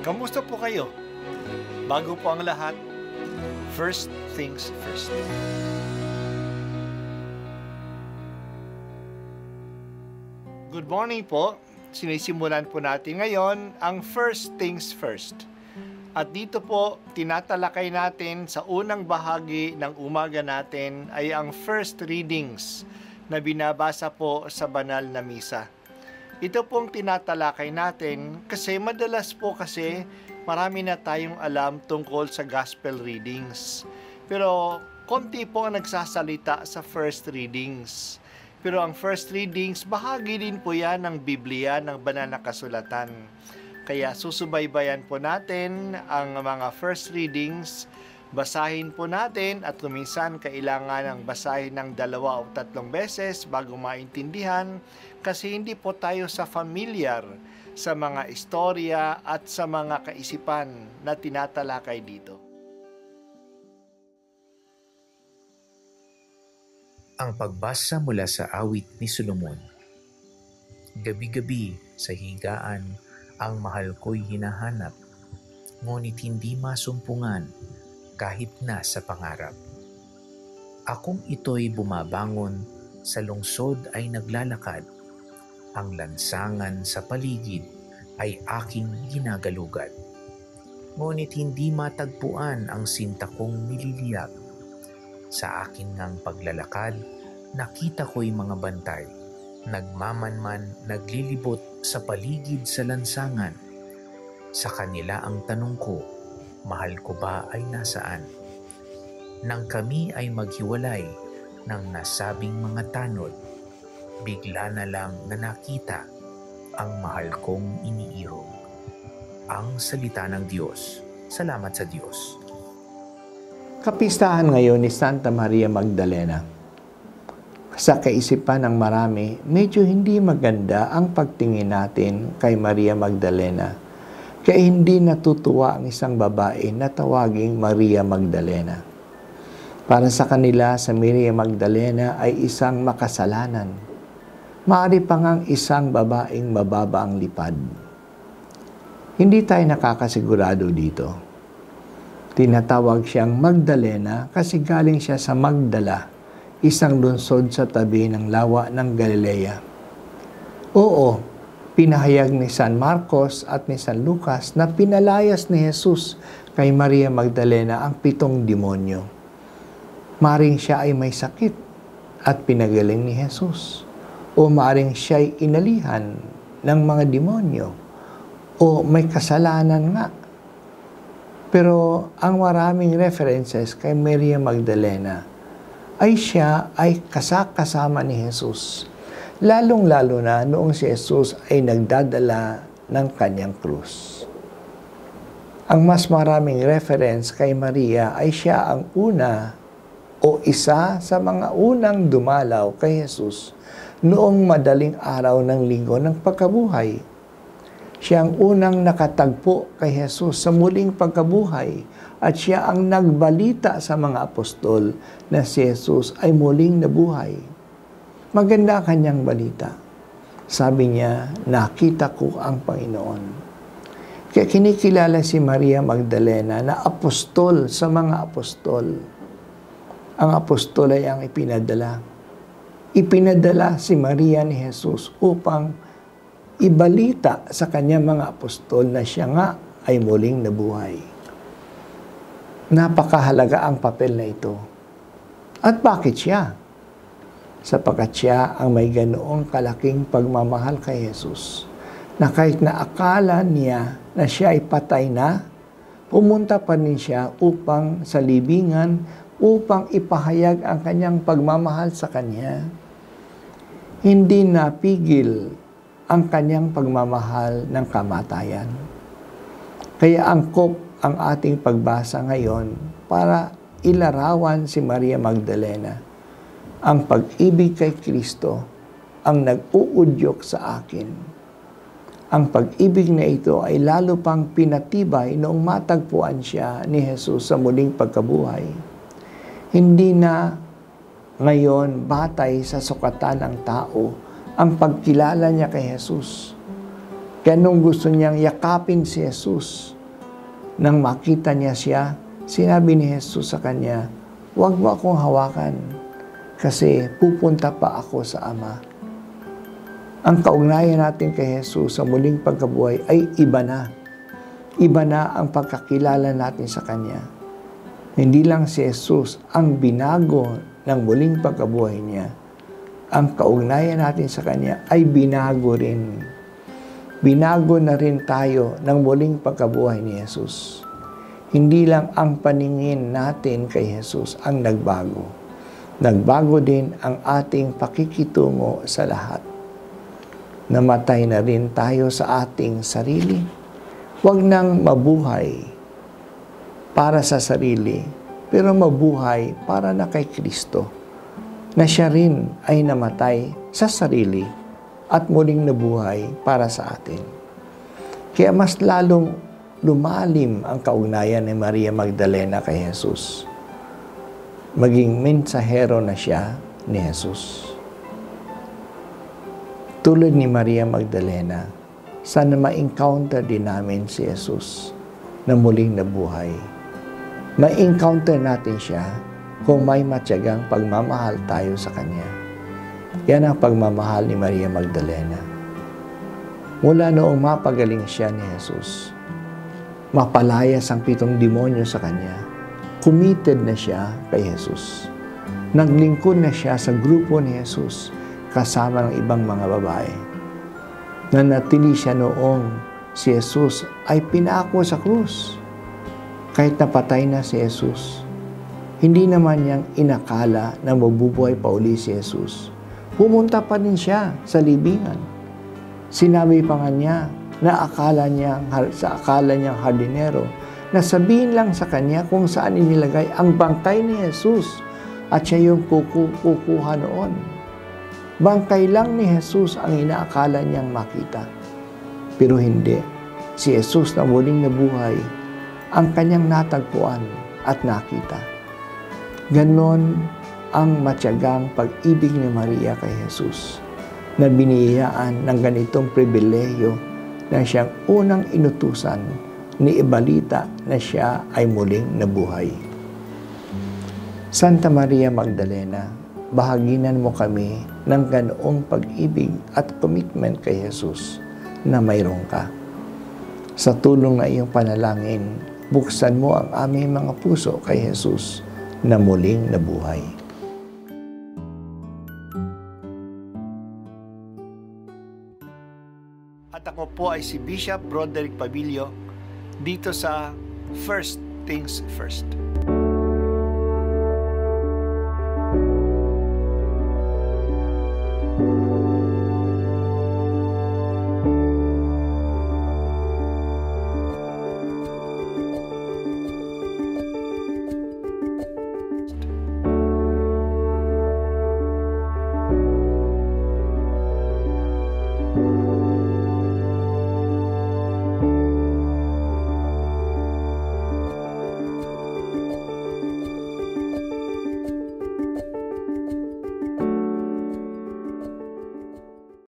Kamusta po kayo? Bago po ang lahat, first things first. Good morning po. Sinisimulan po natin ngayon ang first things first. At dito po, tinatalakay natin sa unang bahagi ng umaga natin ay ang first readings na binabasa po sa banal na misa. Ito pong tinatalakay natin kasi madalas po kasi marami na tayong alam tungkol sa gospel readings. Pero konti po ang nagsasalita sa first readings. Pero ang first readings, bahagi din po yan ng Biblia, ng banal na kasulatan. Kaya susubaybayan po natin ang mga first readings, basahin po natin at kuminsan kailangan ng basahin ng 2 o 3 beses bago maintindihan kasi hindi po tayo familiar sa mga istorya at sa mga kaisipan na tinatalakay dito. Ang pagbasa mula sa awit ni Solomon. Gabi-gabi sa higaan ang mahal ko'y hinahanap, ngunit hindi masumpungan kahit na sa pangarap. Akong ito'y bumabangon, sa lungsod ay naglalakad. Ang lansangan sa paligid ay aking ginagalugad. Ngunit hindi matagpuan ang sinta kong nililiyag. Sa aking ngang paglalakad, nakita ko'y mga bantay. Nagmamanman, naglilibot sa paligid sa lansangan. Sa kanila ang tanong ko, mahal ko ba ay nasaan? Nang kami ay maghiwalay ng nasabing mga tanod, bigla na lang na nakita ang mahal kong iniirog. Ang salita ng Diyos. Salamat sa Diyos. Kapistahan ngayon ni Santa Maria Magdalena. Sa kaisipan ng marami, medyo hindi maganda ang pagtingin natin kay Maria Magdalena. Kaya hindi natutuwa ang isang babae na tawaging Maria Magdalena. Para sa kanila, sa Maria Magdalena ay isang makasalanan. Maari pa ngang isang babaeng mababa ang lipad. Hindi tayo nakakasigurado dito. Tinatawag siyang Magdalena kasi galing siya sa Magdala, isang lungsod sa tabi ng lawa ng Galilea. Oo, pinahayag ni San Marcos at ni San Lucas na pinalayas ni Jesus kay Maria Magdalena ang 7 demonyo. Maring siya ay may sakit at pinagaling ni Jesus. O maring siya ay inalihan ng mga demonyo. O may kasalanan nga. Pero ang maraming references kay Maria Magdalena ay siya ay kasama ni Jesus. Lalong-lalo na noong si Jesus ay nagdadala ng kanyang krus. Ang mas maraming reference kay Maria ay siya ang una o isa sa mga unang dumalaw kay Jesus noong madaling araw ng linggo ng pagkabuhay. Siya ang unang nakatagpo kay Jesus sa muling pagkabuhay at siya ang nagbalita sa mga apostol na si Jesus ay muling nabuhay. Maganda kanyang balita. Sabi niya, nakita ko ang Panginoon. Kaya kinikilala si Maria Magdalena na apostol sa mga apostol. Ang apostol ay ang ipinadala. Ipinadala si Maria ni Jesus upang ibalita sa kanyang mga apostol na siya nga ay muling nabuhay. Napakahalaga ang papel na ito. At bakit siya? Sapagkat siya ang may ganoong kalaking pagmamahal kay Jesus na kahit na akala niya na siya ay patay na, pumunta pa rin siya upang sa libingan, upang ipahayag ang kanyang pagmamahal sa kanya. Hindi napigil ang kanyang pagmamahal ng kamatayan. Kaya angkop ang ating pagbasa ngayon para ilarawan si Maria Magdalena. Ang pag-ibig kay Kristo ang nag-uudyok sa akin. Ang pag-ibig na ito ay lalo pang pinatibay noong matagpuan siya ni Jesus sa muling pagkabuhay. Hindi na ngayon batay sa sukatan ng tao ang pagkilala niya kay Jesus. Kaya nung gusto niyang yakapin si Jesus, Nang makita niya siya, sinabi ni Jesus sa kanya, "Huwag mo akong hawakan, kasi pupunta pa ako sa Ama." Ang kaugnayan natin kay Jesus sa muling pagkabuhay ay iba na. Iba na ang pagkakilala natin sa Kanya. Hindi lang si Jesus ang binago ng muling pagkabuhay niya. Ang kaugnayan natin sa Kanya ay binago rin. Binago na rin tayo ng muling pagkabuhay ni Jesus. Hindi lang ang paningin natin kay Jesus ang nagbago. Nagbago din ang ating pakikitungo sa lahat. Namatay na rin tayo sa ating sarili. Huwag nang mabuhay para sa sarili, pero mabuhay para na kay Kristo, na siya rin ay namatay sa sarili at muling nabuhay para sa atin. Kaya mas lalong lumalim ang kaugnayan ni Maria Magdalena kay Jesus. Maging mensahero na siya ni Jesus. Tulad ni Maria Magdalena, sana ma-encounter din namin si Jesus na muling nabuhay. Ma-encounter natin siya kung may matyagang pagmamahal tayo sa Kanya. Yan ang pagmamahal ni Maria Magdalena. Mula noong mapagaling siya ni Jesus, mapalayas ang 7 demonyo sa Kanya, committed na siya kay Jesus. Naglingkod na siya sa grupo ni Jesus kasama ng ibang mga babae. Nanatili siya noong si Jesus ay pinako sa krus. Kahit napatay na si Jesus, hindi naman niyang inakala na mabubuhay pa uli si Jesus. Pumunta pa rin siya sa libingan. Sinabi pa nga niya na sa akala niyang hardinero na sabihin lang sa kanya kung saan inilagay ang bangkay ni Jesus at siya yung kukuha noon. Bangkay lang ni Jesus ang inaakala niyang makita. Pero hindi. Si Jesus na muling nabuhay ang kanyang natagpuan at nakita. Ganon ang matyagang pag-ibig ni Maria kay Jesus na biniyayaan ng ganitong pribileyo na siyang unang inutusan ni ibalita na siya ay muling nabuhay. Santa Maria Magdalena, bahaginan mo kami ng ganoong pag-ibig at commitment kay Jesus na mayroon ka. Sa tulong na iyong panalangin, buksan mo ang aming mga puso kay Jesus na muling nabuhay. At ako po ay si Bishop Broderick Pabilio dito sa First Things First.